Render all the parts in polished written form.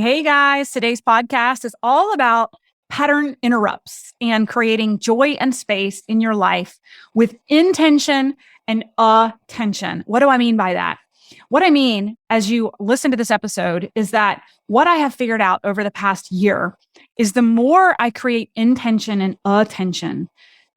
Hey guys. Today's podcast is all about pattern interrupts and creating joy and space in your life with intention and attention. What do I mean by that? What I mean as you listen to this episode is that what I have figured out over the past year is the more I create intention and attention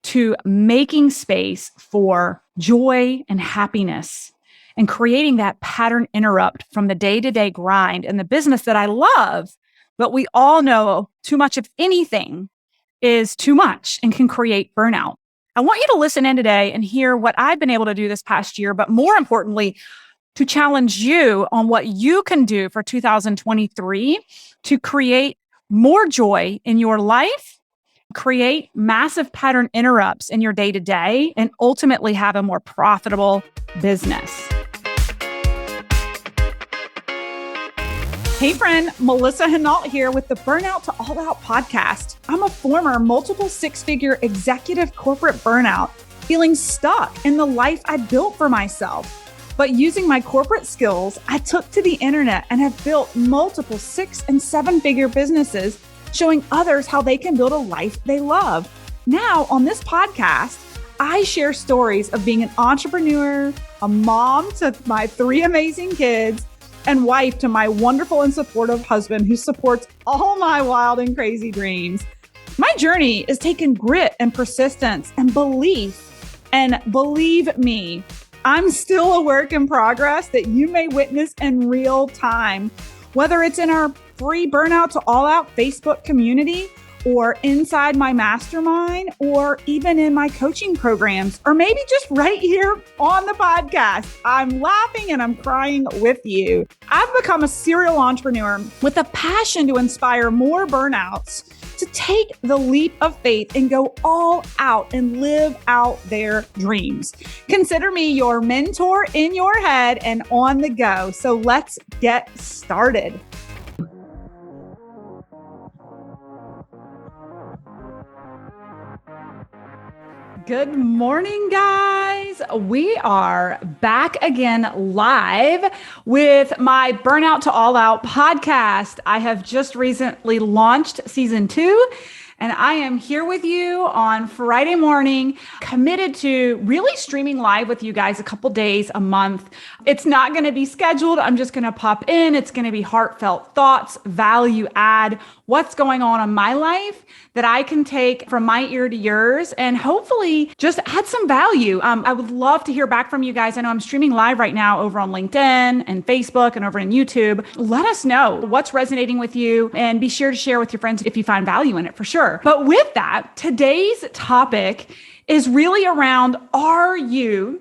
to making space for joy and happiness and creating that pattern interrupt from the day-to-day grind and the business that I love, but we all know too much of anything is too much and can create burnout. I want you to listen in today and hear what I've been able to do this past year, but more importantly, to challenge you on what you can do for 2023 to create more joy in your life, create massive pattern interrupts in your day-to-day, and ultimately have a more profitable business. Hey friend, Melissa Hinault here with the Burnout to All Out podcast. I'm a former multiple six-figure executive corporate burnout, feeling stuck in the life I built for myself. But using my corporate skills, I took to the internet and have built multiple 6- and 7-figure businesses, showing others how they can build a life they love. Now, on this podcast, I share stories of being an entrepreneur, a mom to my 3 amazing kids, and wife to my wonderful and supportive husband who supports all my wild and crazy dreams. My journey is taking grit and persistence and belief. And believe me, I'm still a work in progress that you may witness in real time, whether it's in our free Burnout to All Out Facebook community or inside my mastermind, or even in my coaching programs, or maybe just right here on the podcast. I'm laughing and I'm crying with you. I've become a serial entrepreneur with a passion to inspire more burnouts to take the leap of faith and go all out and live out their dreams. Consider me your mentor in your head and on the go. So let's get started. Good morning, guys. We are back again live with my Burnout to All Out podcast. I have just recently launched season 2, and I am here with you on Friday morning, committed to really streaming live with you guys a couple days a month. It's not going to be scheduled. I'm just going to pop in. It's going to be heartfelt thoughts, value add, what's going on in my life that I can take from my ear to yours and hopefully just add some value. I would love to hear back from you guys. I know I'm streaming live right now over on LinkedIn and Facebook and over on YouTube. Let us know what's resonating with you and be sure to share with your friends if you find value in it for sure. But with that, today's topic is really around, are you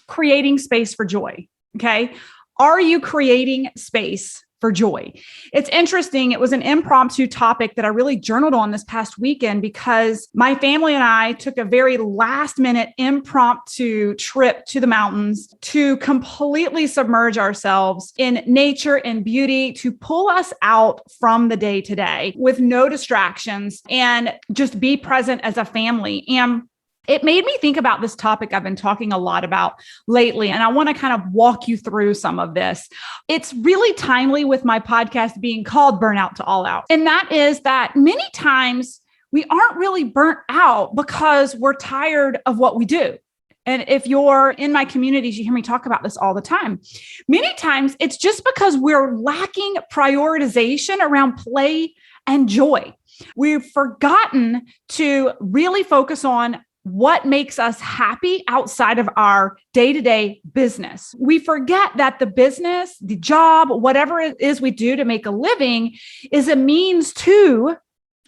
creating space for joy? Okay. Are you creating space for joy? It's interesting. It was an impromptu topic that I really journaled on this past weekend because my family and I took a very last minute impromptu trip to the mountains to completely submerge ourselves in nature and beauty to pull us out from the day to day with no distractions and just be present as a family. And it made me think about this topic I've been talking a lot about lately, and I want to kind of walk you through some of this. It's really timely with my podcast being called Burnout to All Out. And that is that many times we aren't really burnt out because we're tired of what we do. And if you're in my communities, you hear me talk about this all the time. Many times it's just because we're lacking prioritization around play and joy. We've forgotten to really focus on what makes us happy outside of our day-to-day business. We forget that the business, the job, whatever it is we do to make a living is a means to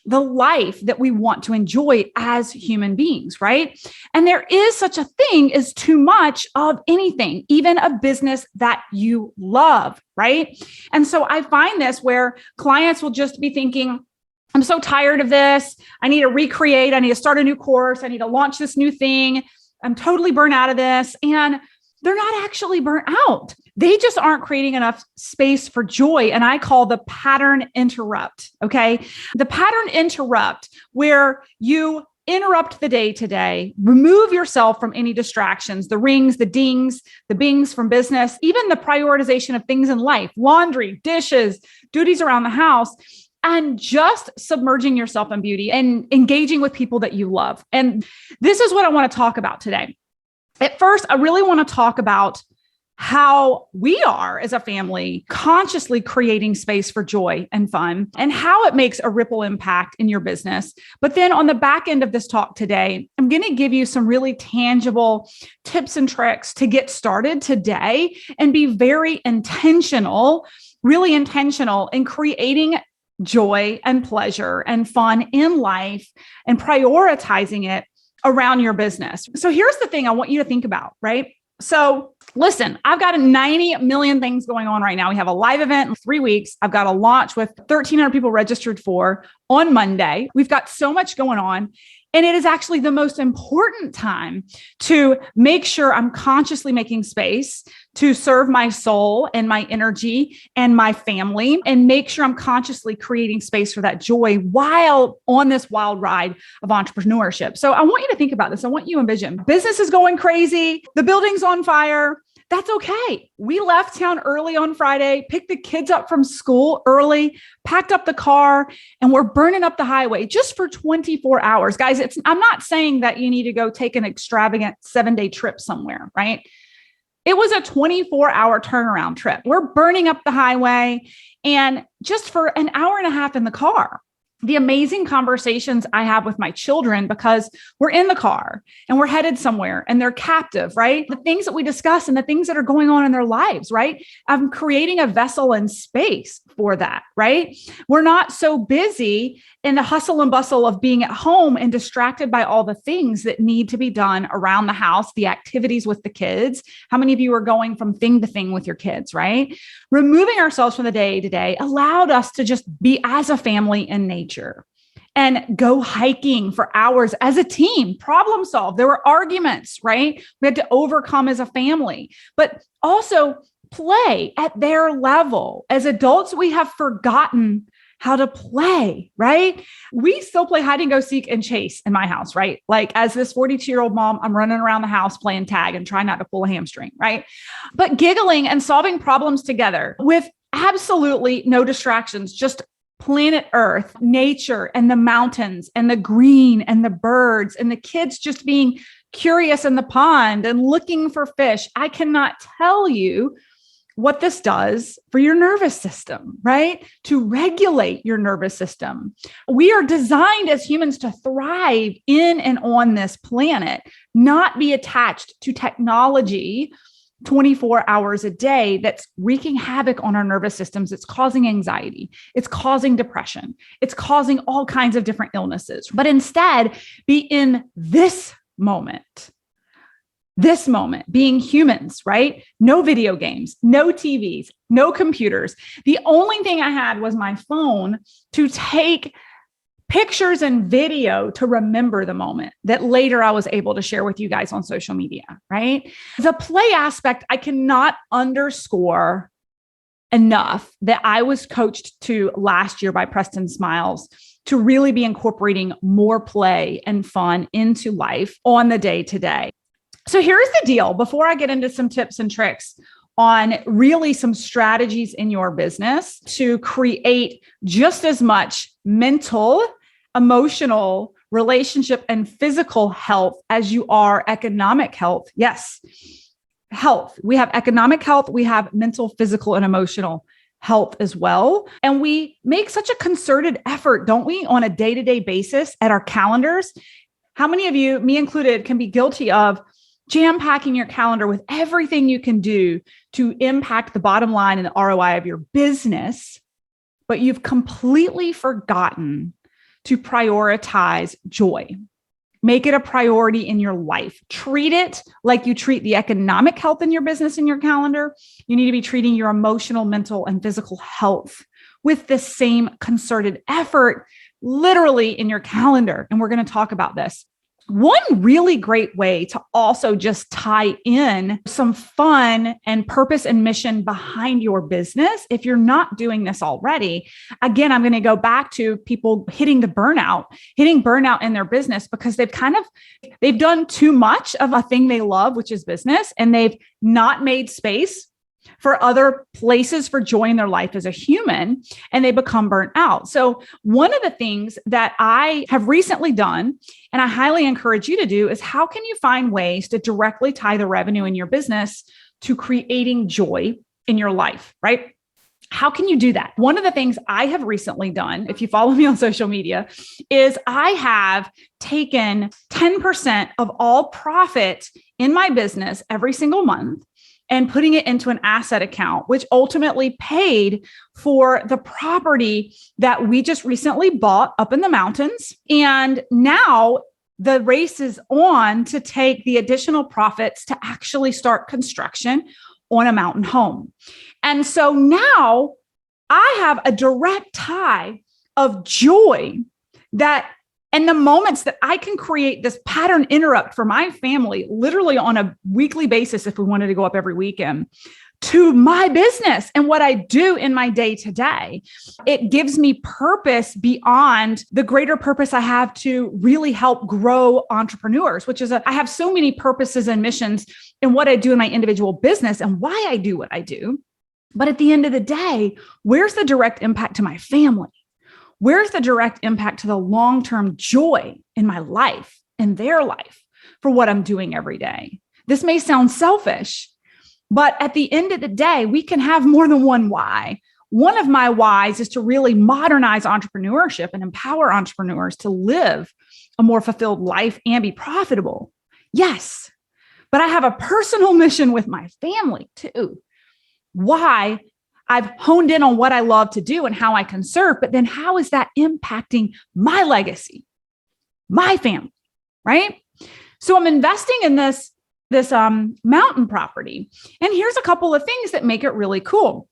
the life that we want to enjoy as human beings, right? And there is such a thing as too much of anything, even a business that you love, right? And so I find this where clients will just be thinking, I'm so tired of this. I need to recreate. I need to start a new course. I need to launch this new thing. I'm totally burnt out of this. And they're not actually burnt out. They just aren't creating enough space for joy. And I call the pattern interrupt. Okay. The pattern interrupt where you interrupt the day to day, remove yourself from any distractions, the rings, the dings, the bings from business, even the prioritization of things in life, laundry, dishes, duties around the house, and just submerging yourself in beauty and engaging with people that you love. And this is what I want to talk about today. At first, I really want to talk about how we are as a family consciously creating space for joy and fun and how it makes a ripple impact in your business. But then on the back end of this talk today, I'm going to give you some really tangible tips and tricks to get started today and be very intentional, really intentional in creating joy and pleasure and fun in life and prioritizing it around your business. So here's the thing I want you to think about, right? So listen, I've got 90 million things going on right now. We have a live event in 3 weeks. I've got a launch with 1,300 people registered for on Monday. We've got so much going on. And it is actually the most important time to make sure I'm consciously making space to serve my soul and my energy and my family, and make sure I'm consciously creating space for that joy while on this wild ride of entrepreneurship. So I want you to think about this. I want you to envision business is going crazy. The building's on fire. That's okay. We left town early on Friday, picked the kids up from school early, packed up the car, and we're burning up the highway just for 24 hours. Guys, I'm not saying that you need to go take an extravagant 7-day trip somewhere, right? It was a 24-hour turnaround trip. We're burning up the highway and just for an hour and a half in the car. The amazing conversations I have with my children because we're in the car and we're headed somewhere and they're captive, right? The things that we discuss and the things that are going on in their lives, right? I'm creating a vessel and space for that, right? We're not so busy in the hustle and bustle of being at home and distracted by all the things that need to be done around the house, the activities with the kids. How many of you are going from thing to thing with your kids, right? Removing ourselves from the day to day allowed us to just be as a family in nature and go hiking for hours as a team, problem solve. There were arguments, right? We had to overcome as a family, but also play at their level. As adults, we have forgotten how to play, right? We still play hide and go seek and chase in my house, right? Like as this 42-year-old mom, I'm running around the house playing tag and trying not to pull a hamstring, right? But giggling and solving problems together with absolutely no distractions, just planet Earth, nature and the mountains and the green and the birds and the kids just being curious in the pond and looking for fish. I cannot tell you what this does for your nervous system, right? To regulate your nervous system. We are designed as humans to thrive in and on this planet, not be attached to technology 24 hours a day that's wreaking havoc on our nervous systems. It's causing anxiety. It's causing depression. It's causing all kinds of different illnesses. But instead, be in this moment, being humans, right? No video games, no TVs, no computers. The only thing I had was my phone to take pictures and video to remember the moment that later I was able to share with you guys on social media, right? The play aspect, I cannot underscore enough that I was coached to last year by Preston Smiles to really be incorporating more play and fun into life on the day-to-day. So here's the deal. Before I get into some tips and tricks on really some strategies in your business to create just as much mental, emotional, relationship, and physical health as you are economic health. Yes, health. We have economic health. We have mental, physical, and emotional health as well. And we make such a concerted effort, don't we, on a day-to-day basis at our calendars. How many of you, me included, can be guilty of jam-packing your calendar with everything you can do to impact the bottom line and the ROI of your business, but you've completely forgotten to prioritize joy? Make it a priority in your life. Treat it like you treat the economic health in your business in your calendar. You need to be treating your emotional, mental, and physical health with the same concerted effort, literally in your calendar. And we're going to talk about this. One really great way to also just tie in some fun and purpose and mission behind your business, if you're not doing this already, again, I'm going to go back to people hitting burnout in their business because they've done too much of a thing they love, which is business, and they've not made space for other places for joy in their life as a human, and they become burnt out. So one of the things that I have recently done, and I highly encourage you to do, is how can you find ways to directly tie the revenue in your business to creating joy in your life, right? How can you do that? One of the things I have recently done, if you follow me on social media, is I have taken 10% of all profit in my business every single month and putting it into an asset account, which ultimately paid for the property that we just recently bought up in the mountains. And now the race is on to take the additional profits to actually start construction on a mountain home. And so now I have a direct tie of joy that, and the moments that I can create this pattern interrupt for my family, literally on a weekly basis, if we wanted to go up every weekend, to my business and what I do in my day to day. It gives me purpose beyond the greater purpose I have to really help grow entrepreneurs, which is I have so many purposes and missions in what I do in my individual business and why I do what I do. But at the end of the day, where's the direct impact to my family? Where's the direct impact to the long-term joy in my life, in their life, for what I'm doing every day? This may sound selfish, but at the end of the day, we can have more than one why. One of my whys is to really modernize entrepreneurship and empower entrepreneurs to live a more fulfilled life and be profitable. Yes, but I have a personal mission with my family too. Why I've honed in on what I love to do and how I can serve, but then how is that impacting my legacy, my family, right? So I'm investing in this mountain property. And here's a couple of things that make it really cool.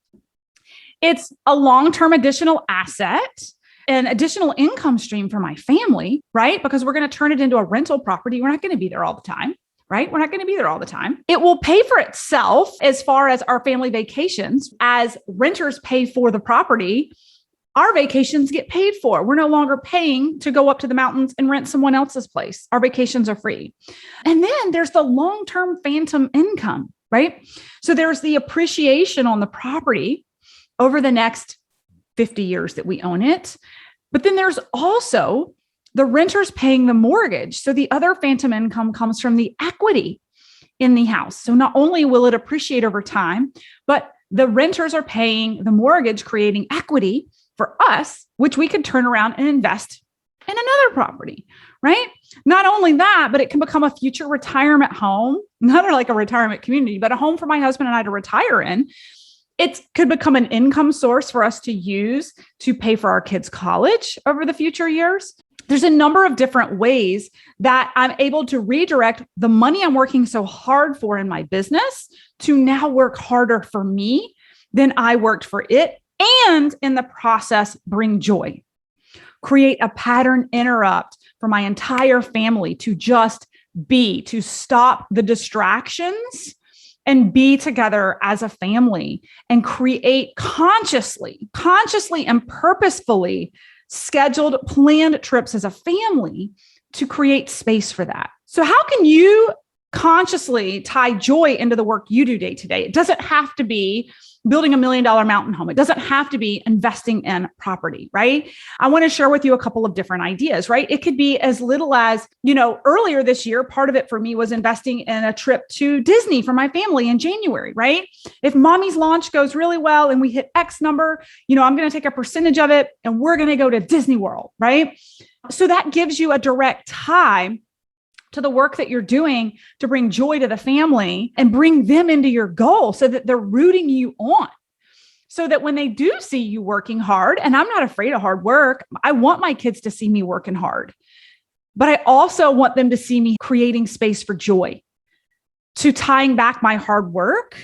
It's a long-term additional asset, an additional income stream for my family, right? Because we're going to turn it into a rental property. We're not going to be there all the time, right? We're not going to be there all the time. It will pay for itself as far as our family vacations. As renters pay for the property, our vacations get paid for. We're no longer paying to go up to the mountains and rent someone else's place. Our vacations are free. And then there's the long-term phantom income, right? So there's the appreciation on the property over the next 50 years that we own it. But then there's also the renters paying the mortgage. So the other phantom income comes from the equity in the house. So not only will it appreciate over time, but the renters are paying the mortgage, creating equity for us, which we could turn around and invest in another property, right? Not only that, but it can become a future retirement home, not like a retirement community, but a home for my husband and I to retire in. It could become an income source for us to use to pay for our kids' college over the future years. There's a number of different ways that I'm able to redirect the money I'm working so hard for in my business to now work harder for me than I worked for it. And in the process, bring joy, create a pattern interrupt for my entire family to just be, to stop the distractions and be together as a family and create consciously and purposefully scheduled, planned trips as a family to create space for that. So how can you consciously tie joy into the work you do day to day? It doesn't have to be building $1 million mountain home. It doesn't have to be investing in property, right? I want to share with you a couple of different ideas, right? It could be as little as, earlier this year, part of it for me was investing in a trip to Disney for my family in January, right? If mommy's launch goes really well and we hit X number, I'm going to take a percentage of it and we're going to go to Disney World, right? So that gives you a direct tie to the work that you're doing to bring joy to the family and bring them into your goal so that they're rooting you on. So that when they do see you working hard, and I'm not afraid of hard work, I want my kids to see me working hard, but I also want them to see me creating space for joy, to tying back my hard work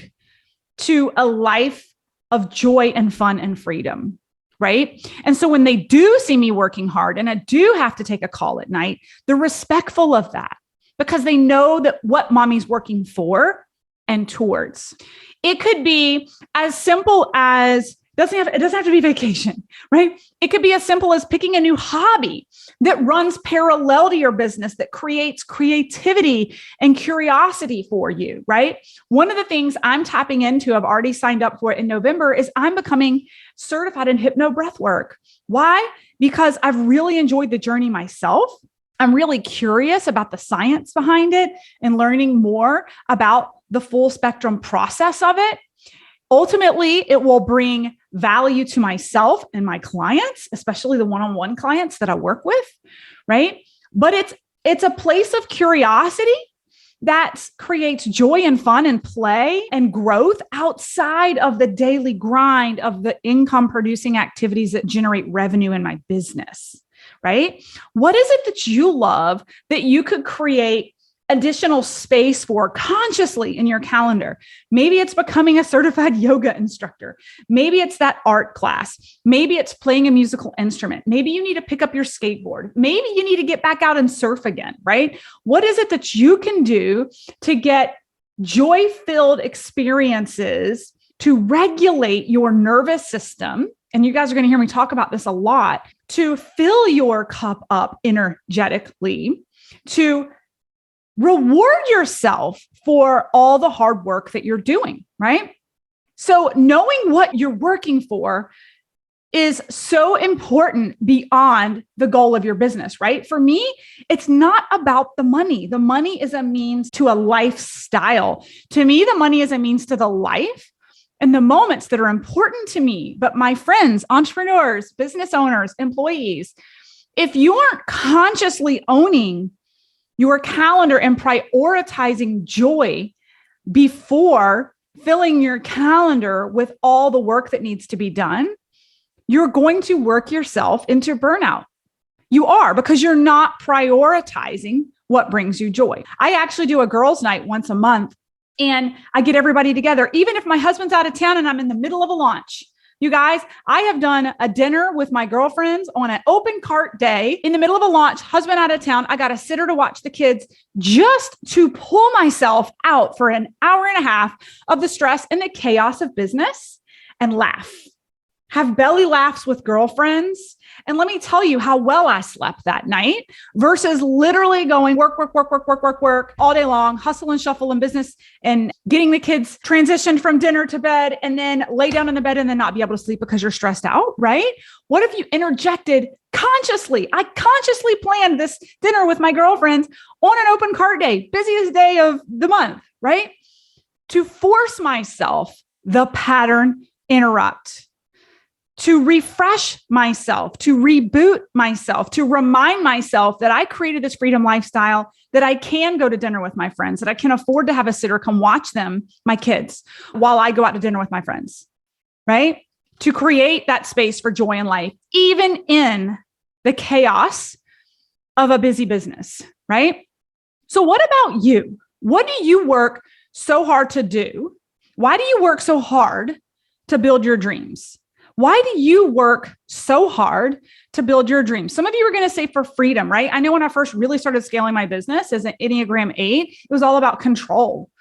to a life of joy and fun and freedom. Right? And so when they do see me working hard and I do have to take a call at night, they're respectful of that because they know that what mommy's working for and towards. It could be as simple as It doesn't have to be vacation, right? It could be as simple as picking a new hobby that runs parallel to your business, that creates creativity and curiosity for you, right? One of the things I'm tapping into, I've already signed up for it in November, is I'm becoming certified in hypno breath work. Why? Because I've really enjoyed the journey myself. I'm really curious about the science behind it and learning more about the full spectrum process of it. Ultimately, it will bring value to myself and my clients, especially the one-on-one clients that I work with, right? But it's a place of curiosity that creates joy and fun and play and growth outside of the daily grind of the income producing activities that generate revenue in my business, right? What is it that you love that you could create additional space for consciously in your calendar? Maybe it's becoming a certified yoga instructor. Maybe it's that art class. Maybe it's playing a musical instrument. Maybe you need to pick up your skateboard. Maybe you need to get back out and surf again, right? What is it that you can do to get joy-filled experiences to regulate your nervous system? And you guys are going to hear me talk about this a lot, to fill your cup up energetically, to reward yourself for all the hard work that you're doing, right? So knowing what you're working for is so important beyond the goal of your business, right? For me, it's not about the money. The money is a means to a lifestyle. To me, the money is a means to the life and the moments that are important to me. But my friends, entrepreneurs, business owners, employees, if you aren't consciously owning your calendar and prioritizing joy before filling your calendar with all the work that needs to be done, you're going to work yourself into burnout. You are, because you're not prioritizing what brings you joy. I actually do a girls' night once a month, and I get everybody together, even if my husband's out of town and I'm in the middle of a launch. You guys, I have done a dinner with my girlfriends on an open cart day in the middle of a launch, husband out of town. I got a sitter to watch the kids just to pull myself out for an hour and a half of the stress and the chaos of business and laugh. Have belly laughs with girlfriends. And let me tell you how well I slept that night versus literally going work all day long, hustle and shuffle in business and getting the kids transitioned from dinner to bed and then lay down in the bed and then not be able to sleep because you're stressed out, right? What if you interjected consciously? I consciously planned this dinner with my girlfriends on an open cart day, busiest day of the month, right? To force myself the pattern interrupt, to refresh myself, to reboot myself, to remind myself that I created this freedom lifestyle, that I can go to dinner with my friends, that I can afford to have a sitter come watch them, my kids, while I go out to dinner with my friends, right? To create that space for joy in life, even in the chaos of a busy business, right? So what about you? What do you work so hard to do? Why do you work so hard to build your dreams? Why do you work so hard to build your dreams? Some of you are going to say for freedom, right? I know when I first really started scaling my business as an Enneagram 8, it was all about control.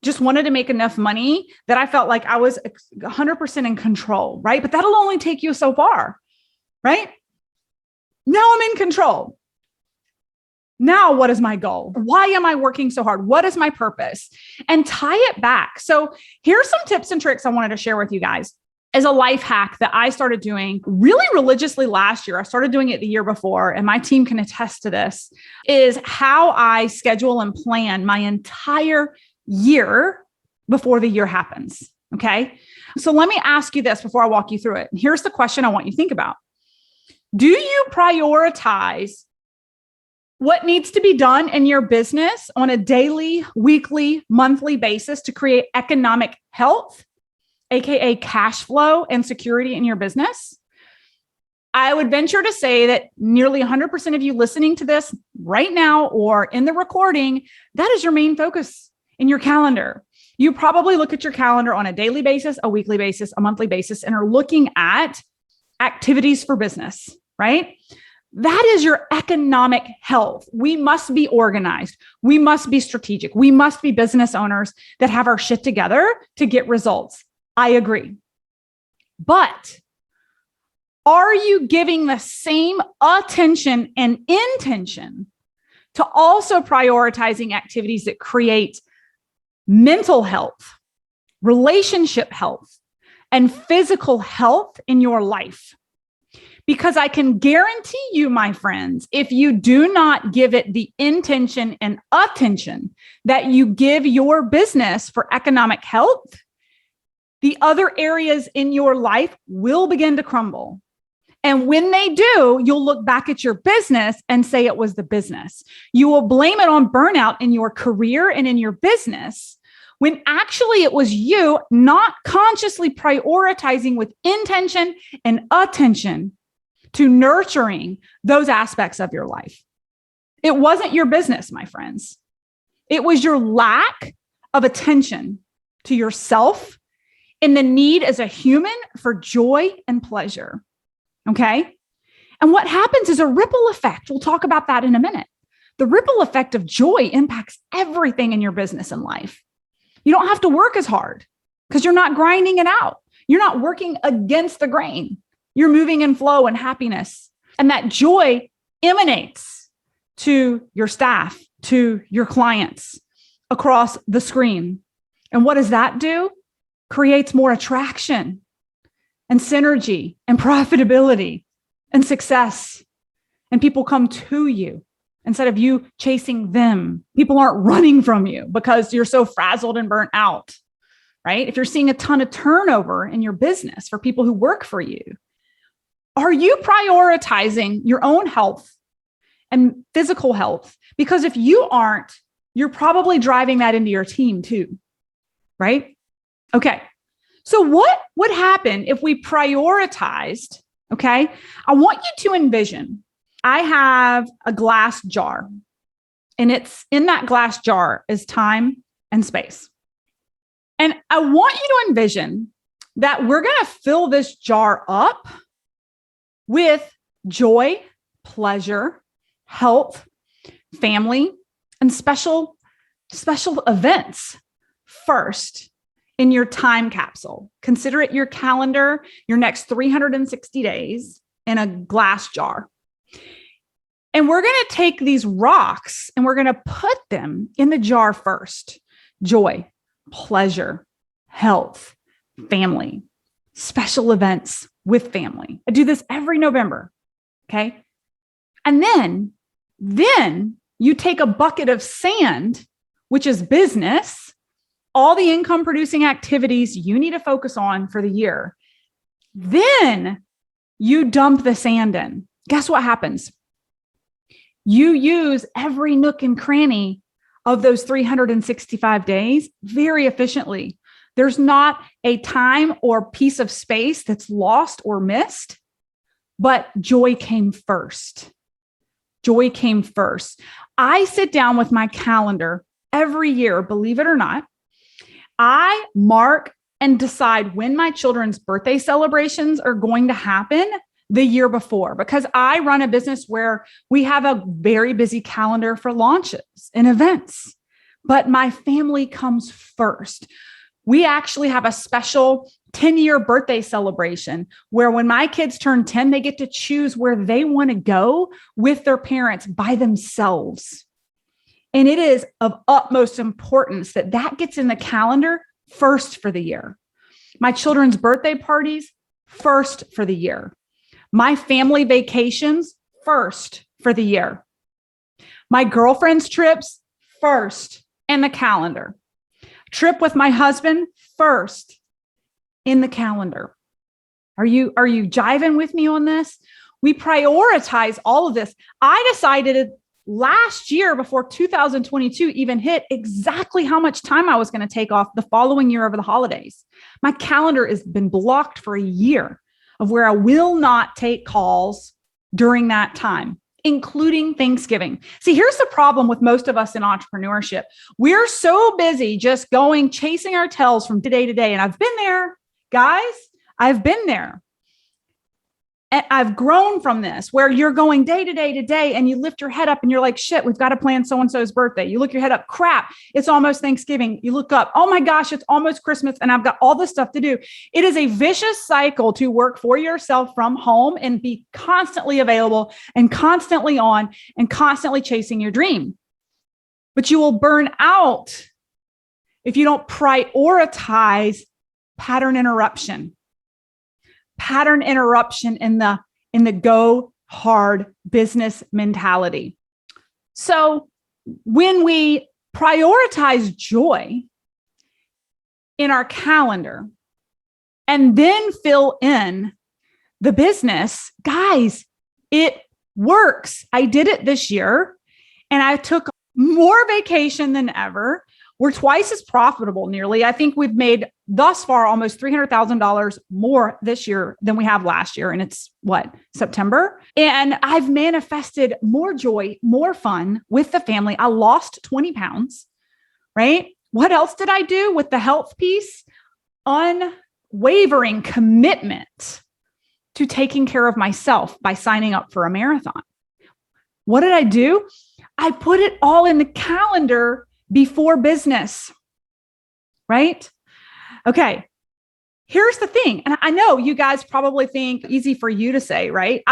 Just wanted to make enough money that I felt like I was 100% in control, right? But that'll only take you so far, right? Now I'm in control. Now, what is my goal? Why am I working so hard? What is my purpose? And tie it back. So here's some tips and tricks I wanted to share with you guys. As a life hack that I started doing really religiously last year, I started doing it the year before, and my team can attest to this, is how I schedule and plan my entire year before the year happens. Okay. So let me ask you this before I walk you through it. Here's the question I want you to think about. Do you prioritize what needs to be done in your business on a daily, weekly, monthly basis to create economic health, AKA cash flow and security in your business? I would venture to say that nearly 100% of you listening to this right now or in the recording, that is your main focus in your calendar. You probably look at your calendar on a daily basis, a weekly basis, a monthly basis, and are looking at activities for business, right? That is your economic health. We must be organized. We must be strategic. We must be business owners that have our shit together to get results. I agree. But are you giving the same attention and intention to also prioritizing activities that create mental health, relationship health, and physical health in your life? Because I can guarantee you, my friends, if you do not give it the intention and attention that you give your business for economic health, the other areas in your life will begin to crumble. And when they do, you'll look back at your business and say it was the business. You will blame it on burnout in your career and in your business, when actually it was you not consciously prioritizing with intention and attention to nurturing those aspects of your life. It wasn't your business, my friends. It was your lack of attention to yourself and the need as a human for joy and pleasure. Okay? And what happens is a ripple effect. We'll talk about that in a minute. The ripple effect of joy impacts everything in your business and life. You don't have to work as hard because you're not grinding it out. You're not working against the grain. You're moving in flow and happiness. And that joy emanates to your staff, to your clients across the screen. And what does that do? Creates more attraction and synergy and profitability and success. And people come to you instead of you chasing them. People aren't running from you because you're so frazzled and burnt out, right? If you're seeing a ton of turnover in your business for people who work for you, are you prioritizing your own health and physical health? Because if you aren't, you're probably driving that into your team too, right? Okay. So what would happen if we prioritized? Okay. I want you to envision, I have a glass jar, and it's in that glass jar is time and space. And I want you to envision that we're going to fill this jar up with joy, pleasure, health, family, and special events first in your time capsule. Consider it your calendar, your next 360 days in a glass jar. And we're going to take these rocks and we're going to put them in the jar first. Joy, pleasure, health, family, special events with family. I do this every November. Okay. And then you take a bucket of sand, which is business, all the income producing activities you need to focus on for the year. Then you dump the sand in. Guess what happens? You use every nook and cranny of those 365 days very efficiently. There's not a time or piece of space that's lost or missed, but joy came first. Joy came first. I sit down with my calendar every year, believe it or not. I mark and decide when my children's birthday celebrations are going to happen the year before, because I run a business where we have a very busy calendar for launches and events, but my family comes first. We actually have a special 10-year birthday celebration where when my kids turn 10, they get to choose where they want to go with their parents by themselves. And it is of utmost importance that that gets in the calendar first for the year. My children's birthday parties, first for the year. My family vacations, first for the year. My girlfriend's trips, first in the calendar. Trip with my husband, first in the calendar. Are you jiving with me on this? We prioritize all of this. I decided last year, before 2022 even hit, exactly how much time I was going to take off the following year over the holidays. My calendar has been blocked for a year of where I will not take calls during that time, including Thanksgiving. See, here's the problem with most of us in entrepreneurship. We're so busy just chasing our tails from day to day. And I've been there, guys. I've been there. And I've grown from this where you're going day to day to day and you lift your head up and you're like, shit, we've got to plan so-and-so's birthday. You look your head up, crap, it's almost Thanksgiving. You look up, oh my gosh, it's almost Christmas and I've got all this stuff to do. It is a vicious cycle to work for yourself from home and be constantly available and constantly on and constantly chasing your dream. But you will burn out if you don't prioritize pattern interruption in the go hard business mentality. So when we prioritize joy in our calendar and then fill in the business, guys, it works. I did it this year and I took more vacation than ever. We're twice as profitable nearly. I think we've made thus far almost $300,000 more this year than we have last year. And it's September? And I've manifested more joy, more fun with the family. I lost 20 pounds, right? What else did I do with the health piece? Unwavering commitment to taking care of myself by signing up for a marathon. What did I do? I put it all in the calendar before business, right? Okay, here's the thing. And I know you guys probably think easy for you to say, right?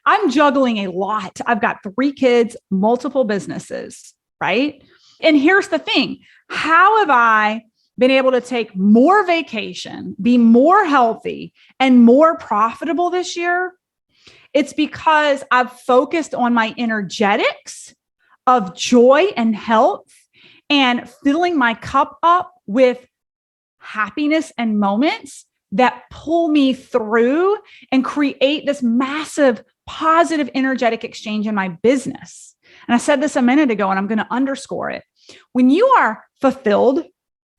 I'm juggling a lot. I've got 3 kids, multiple businesses, right? And here's the thing. How have I been able to take more vacation, be more healthy, and more profitable this year? It's because I've focused on my energetics of joy and health and filling my cup up with happiness and moments that pull me through and create this massive positive energetic exchange in my business. And I said this a minute ago, and I'm going to underscore it. When you are fulfilled,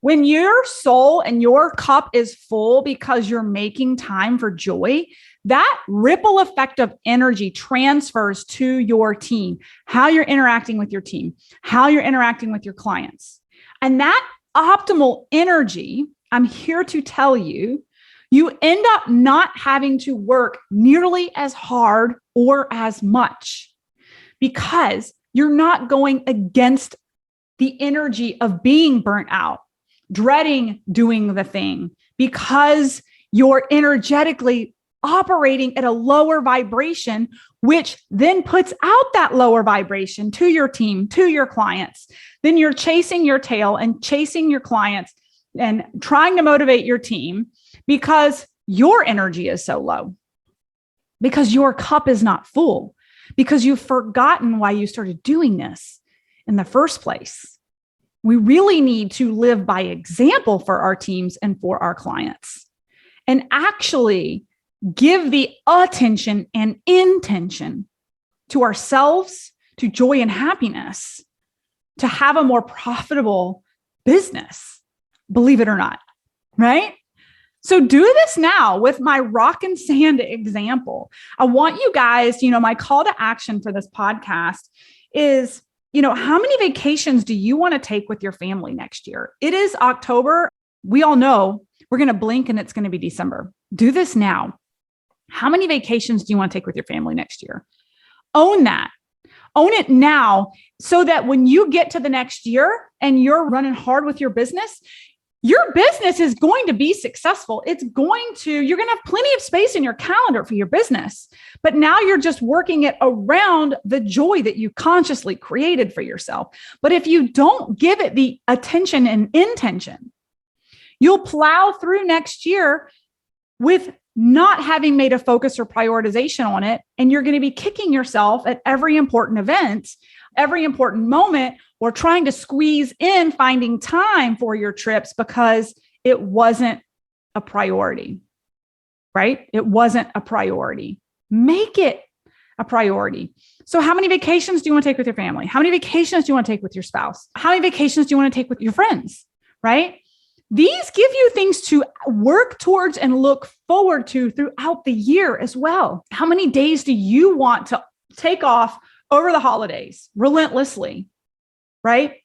when your soul and your cup is full because you're making time for joy, that ripple effect of energy transfers to your team, how you're interacting with your team, how you're interacting with your clients. And that optimal energy, I'm here to tell you, you end up not having to work nearly as hard or as much because you're not going against the energy of being burnt out, dreading doing the thing, because you're energetically operating at a lower vibration, which then puts out that lower vibration to your team, to your clients. Then you're chasing your tail and chasing your clients and trying to motivate your team because your energy is so low, because your cup is not full, because you've forgotten why you started doing this in the first place. We really need to live by example for our teams and for our clients and actually give the attention and intention to ourselves, to joy and happiness, to have a more profitable business, believe it or not, right? So do this now with my rock and sand example. I want you guys, my call to action for this podcast is, how many vacations do you want to take with your family next year? It is October. We all know we're going to blink and it's going to be December. Do this now. How many vacations do you want to take with your family next year? Own that. Own it now so that when you get to the next year and you're running hard with your business is going to be successful. You're going to have plenty of space in your calendar for your business, but now you're just working it around the joy that you consciously created for yourself. But if you don't give it the attention and intention, you'll plow through next year with not having made a focus or prioritization on it. And you're going to be kicking yourself at every important event, every important moment, or trying to squeeze in finding time for your trips because it wasn't a priority, right? It wasn't a priority. Make it a priority. So how many vacations do you want to take with your family? How many vacations do you want to take with your spouse? How many vacations do you want to take with your friends, right? These give you things to work towards and look forward to throughout the year as well. How many days do you want to take off over the holidays relentlessly, right?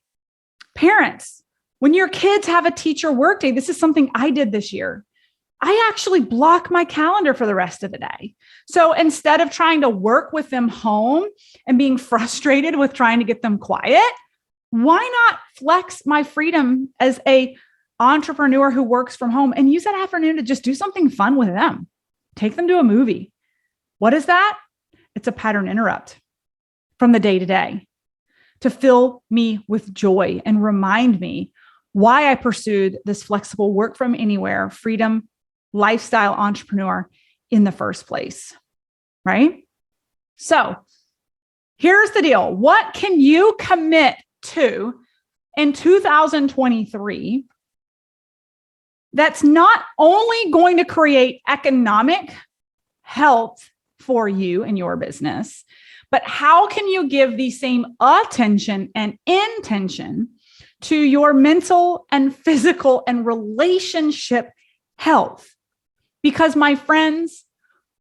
Parents, when your kids have a teacher workday, this is something I did this year. I actually block my calendar for the rest of the day. So instead of trying to work with them home and being frustrated with trying to get them quiet, why not flex my freedom as a entrepreneur who works from home and use that afternoon to just do something fun with them? Take them to a movie. What is that? It's a pattern interrupt from the day to day to fill me with joy and remind me why I pursued this flexible work from anywhere, freedom, lifestyle entrepreneur in the first place, right? So here's the deal. What can you commit to in 2023 that's not only going to create economic health for you and your business, but how can you give the same attention and intention to your mental and physical and relationship health? Because my friends,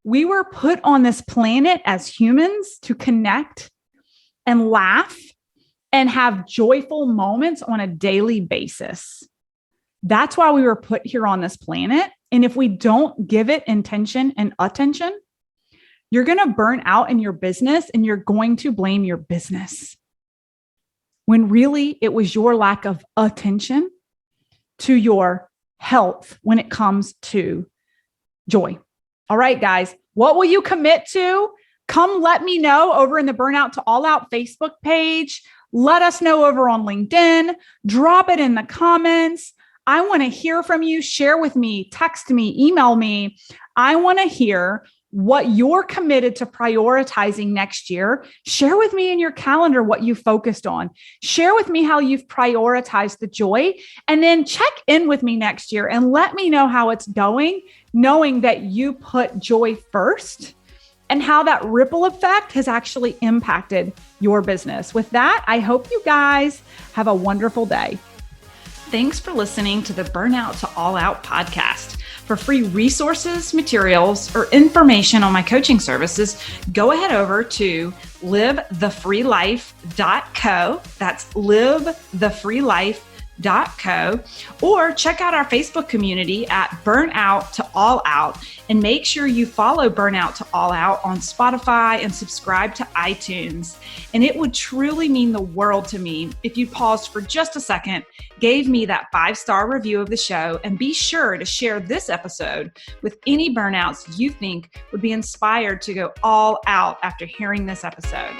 we were put on this planet as humans to connect and laugh and have joyful moments on a daily basis. That's why we were put here on this planet. And if we don't give it intention and attention, you're going to burn out in your business and you're going to blame your business. When really it was your lack of attention to your health when it comes to joy. All right, guys, what will you commit to? Come let me know over in the Burnout to All Out Facebook page. Let us know over on LinkedIn. Drop it in the comments. I want to hear from you. Share with me, text me, email me. I want to hear what you're committed to prioritizing next year. Share with me in your calendar what you focused on. Share with me how you've prioritized the joy, and then check in with me next year and let me know how it's going, knowing that you put joy first and how that ripple effect has actually impacted your business. With that, I hope you guys have a wonderful day. Thanks for listening to the Burnout to All Out podcast. For free resources, materials, or information on my coaching services, go ahead over to livethefreelife.co. That's livethefreelife.co. Or check out our Facebook community at Burnout to All Out, and make sure you follow Burnout to All Out on Spotify and subscribe to iTunes. And it would truly mean the world to me if you paused for just a second, gave me that 5-star review of the show, and be sure to share this episode with any burnouts you think would be inspired to go all out after hearing this episode.